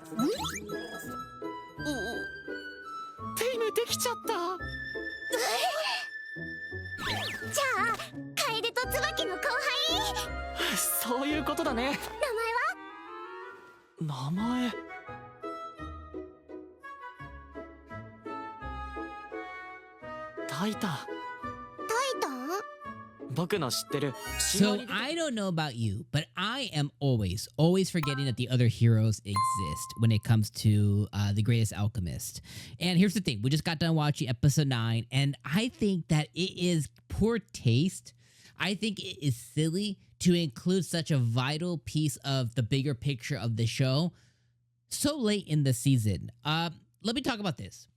テイムできちゃった。じゃあ楓と椿の後輩。そういうことだね。名前は？名前。タイタン。タイタン？僕の知ってる。 So I don't know about you, but I am always forgetting that the other heroes exist when it comes to the Greatest Alchemist. And here's the thing. We just got done watching episode 9, and I think that it is poor taste. I think it is silly to include such a vital piece of the bigger picture of the show so late in the season. Let me talk about this.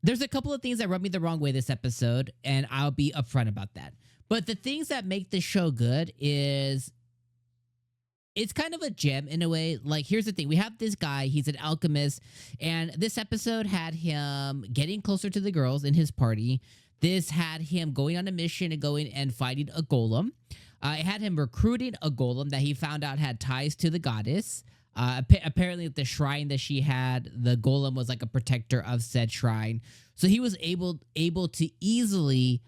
There's a couple of things that rub me the wrong way this episode, and I'll be upfront about that. But the things that make the show good is it's kind of a gem in a way. Like, here's the thing. We have this guy. He's an alchemist, and this episode had him getting closer to the girls in his party. This had him going on a mission and going and fighting a golem. It had him recruiting a golem that he found out had ties to the goddess. Apparently at the shrine that she had, the golem was like a protector of said shrine. So he was able to easily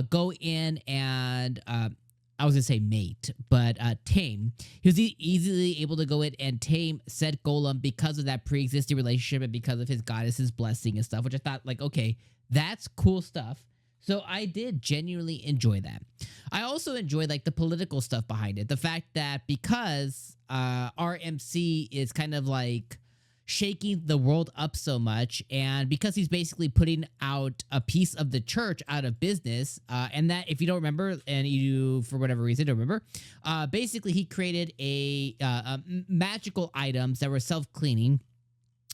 go in and I was gonna say mate, but tame. He was easily able to go in and tame said golem because of that pre-existing relationship and because of his goddess's blessing and stuff, which I thought, like, okay, that's cool stuff. So I did genuinely enjoy that. I also enjoyed like the political stuff behind it. The fact that because RMC is kind of like shaking the world up so much, and because he's basically putting out a piece of the church out of business, and that, if you don't remember, and you for whatever reason don't remember, basically he created a magical items that were self-cleaning.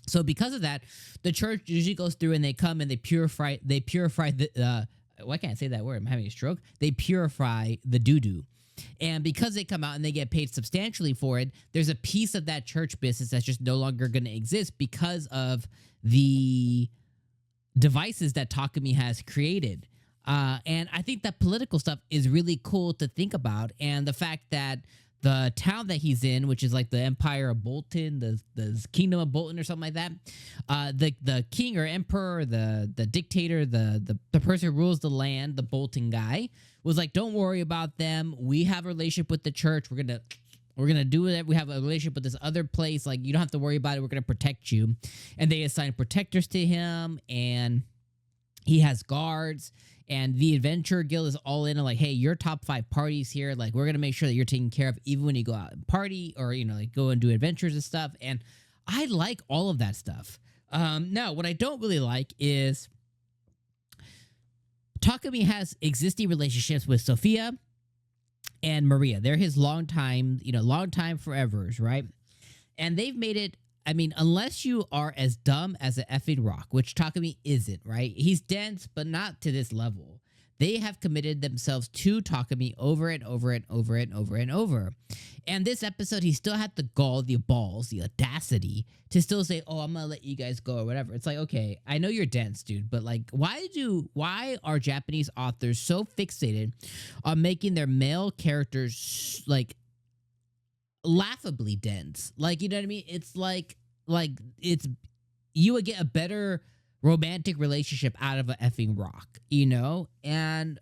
So because of that, the church usually goes through and they come and they purify the why can't I say that word? I'm having a stroke. They purify the doo-doo. And because they come out and they get paid substantially for it, there's a piece of that church business that's just no longer going to exist because of the devices that Takumi has created. And I think that political stuff is really cool to think about. And the fact that the town that he's in, which is like the Empire of Bolton, the Kingdom of Bolton or something like that, the king or emperor, the dictator, the person who rules the land, the Bolton guy, was like, don't worry about them. We have a relationship with the church. We're gonna do it. We have a relationship with this other place. Like, you don't have to worry about it. We're gonna protect you. And they assign protectors to him, and he has guards. And the Adventure Guild is all in and like, hey, your top 5 parties here. Like, we're going to make sure that you're taken care of even when you go out and party or, you know, like go and do adventures and stuff. And I like all of that stuff. Now, what I don't really like is Takumi has existing relationships with Sophia and Maria. They're his longtime forevers, right? And they've made it, I mean, unless you are as dumb as an effing rock, which Takumi isn't, right? He's dense, but not to this level. They have committed themselves to Takumi over and over and over and over and over. And this episode, he still had the gall, the balls, the audacity to still say, oh, I'm going to let you guys go or whatever. It's like, okay, I know you're dense, dude, but like, why are Japanese authors so fixated on making their male characters like laughably dense? Like, you know what I mean? It's like it's, you would get a better romantic relationship out of an effing rock, you know? And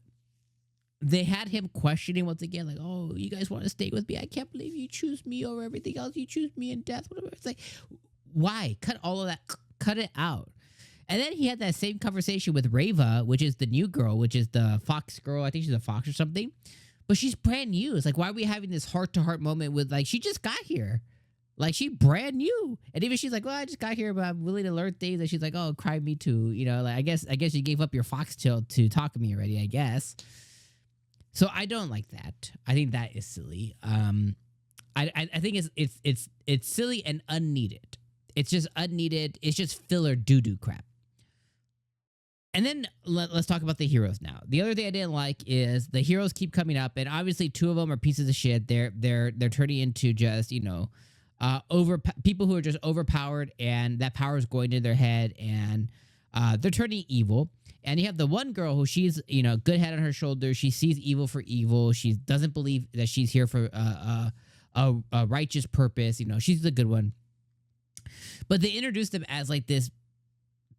they had him questioning once again, like, oh, you guys want to stay with me? I can't believe you choose me over everything else. You choose me in death, whatever. It's like, why? Cut all of that. Cut it out. And then he had that same conversation with Reva, which is the new girl, which is the fox girl. I think she's a fox or something. But she's brand new. It's like, why are we having this heart-to-heart moment with, like, she just got here. Like, she brand new. And even she's like, well, I just got here, but I'm willing to learn things. And she's like, oh, cry me too. You know, like, I guess you gave up your foxtail to talk to me already, I guess. So I don't like that. I think that is silly. I think it's silly and unneeded. It's just unneeded. It's just filler doo-doo crap. And then let's talk about the heroes now. The other thing I didn't like is the heroes keep coming up, and obviously 2 of them are pieces of shit. They're turning into just, you know, people who are just overpowered, and that power is going to their head, and they're turning evil. And you have the one girl who, she's, you know, good head on her shoulders. She sees evil for evil. She doesn't believe that she's here for a righteous purpose. You know, she's the good one. But they introduced them as like this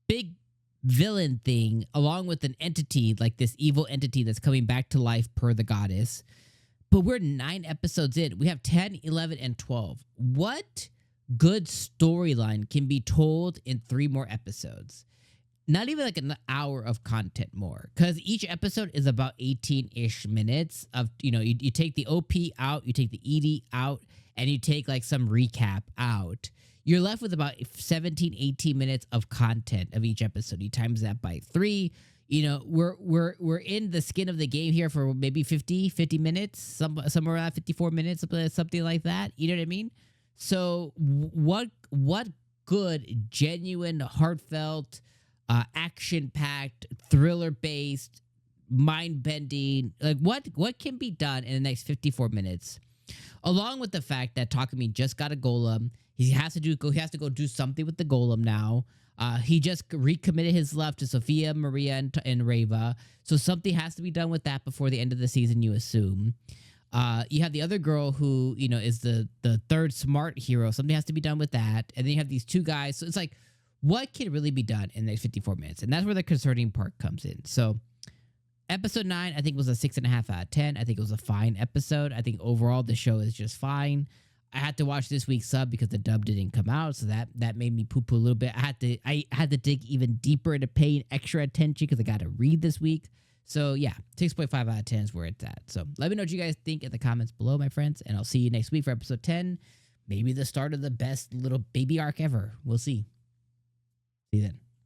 big villain thing, along with an entity, like this evil entity that's coming back to life per the goddess. But we're 9 episodes in. We have 10, 11, and 12. What good storyline can be told in 3 more episodes? Not even like an hour of content more, because each episode is about 18-ish minutes of, you take the OP out, you take the ED out, and you take like some recap out. You're left with about 17, 18 minutes of content of each episode. You times that by 3. We're in the skin of the game here for maybe 50 minutes, somewhere around 54 minutes, something like that. You know what I mean? So what good, genuine, heartfelt, action-packed, thriller-based, mind-bending, like what can be done in the next 54 minutes? Along with the fact that Takumi just got a golem. He has to go do something with the golem now. He just recommitted his love to Sophia, Maria, and Reva. So something has to be done with that before the end of the season, you assume. You have the other girl who, is the third smart hero. Something has to be done with that. And then you have these 2 guys. So it's like, what can really be done in the next 54 minutes? And that's where the concerning part comes in. So episode 9, I think, was a 6.5 out of 10. I think it was a fine episode. I think overall the show is just fine. I had to watch this week's sub because the dub didn't come out, so that made me poo-poo a little bit. I had to dig even deeper into paying extra attention because I got to read this week. So yeah, 6.5 out of 10 is where it's at. So let me know what you guys think in the comments below, my friends, and I'll see you next week for episode 10. Maybe the start of the best little baby arc ever. We'll see. See you then.